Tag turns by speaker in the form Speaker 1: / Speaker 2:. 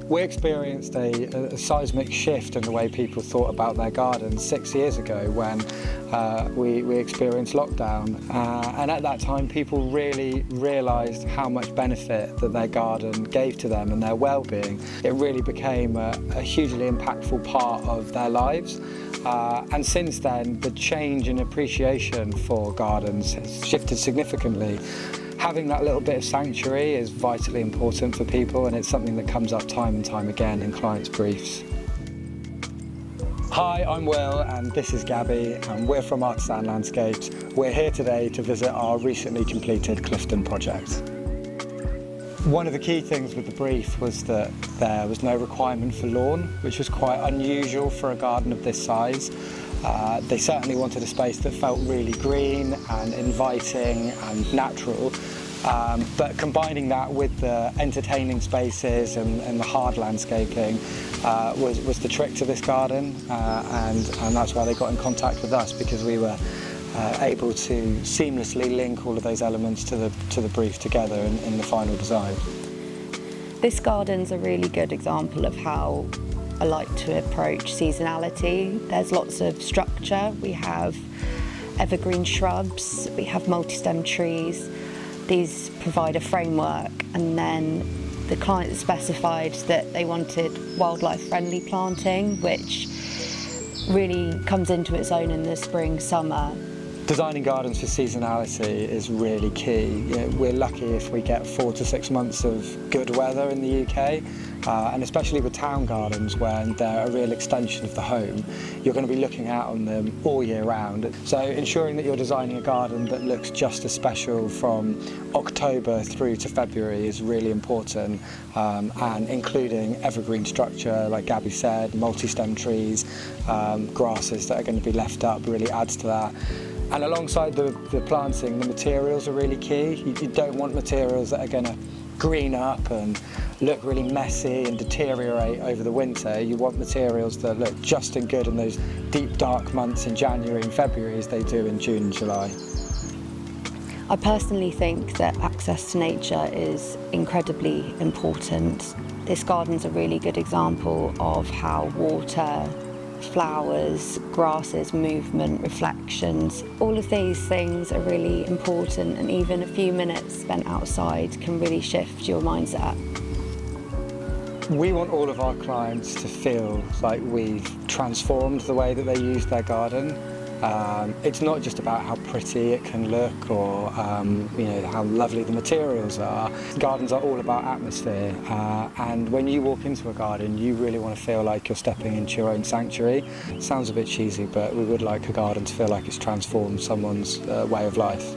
Speaker 1: We experienced a seismic shift in the way people thought about their gardens 6 years ago when we experienced lockdown. And at that time, people really realised how much benefit that their garden gave to them and their well-being. It really became a hugely impactful part of their lives. And since then, the change in appreciation for gardens has shifted significantly. Having that little bit of sanctuary is vitally important for people, and it's something that comes up time and time again in clients' briefs. Hi, I'm Will and this is Gabby, and we're from Artisan Landscapes. We're here today to visit our recently completed Clifton project. One of the key things with the brief was that there was no requirement for lawn, which was quite unusual for a garden of this size. They certainly wanted a space that felt really green and inviting and natural, but combining that with the entertaining spaces and the hard landscaping was the trick to this garden, and that's why they got in contact with us, because we were able to seamlessly link all of those elements to the brief together in the final design.
Speaker 2: This garden's a really good example of how I like to approach seasonality. There's lots of structure. We have evergreen shrubs, we have multi-stem trees. These provide a framework, and then the client specified that they wanted wildlife-friendly planting, which really comes into its own in the spring, summer.
Speaker 1: Designing gardens for seasonality is really key. We're lucky if we get 4 to 6 months of good weather in the UK, and especially with town gardens, when they're a real extension of the home, you're going to be looking out on them all year round. So ensuring that you're designing a garden that looks just as special from October through to February is really important, and including evergreen structure, like Gabby said, multi-stem trees, grasses that are going to be left up really adds to that. And alongside the planting, the materials are really key. You don't want materials that are going to green up and look really messy and deteriorate over the winter. You want materials that look just as good in those deep dark months in January and February as they do in June and July.
Speaker 2: I personally think that access to nature is incredibly important. This garden's a really good example of how water, flowers, grasses, movement, reflections, all of these things are really important, and even a few minutes spent outside can really shift your mindset.
Speaker 1: We want all of our clients to feel like we've transformed the way that they use their garden. It's not just about how pretty it can look or how lovely the materials are. Gardens are all about atmosphere, and when you walk into a garden, you really want to feel like you're stepping into your own sanctuary. It sounds a bit cheesy, but we would like a garden to feel like it's transformed someone's way of life.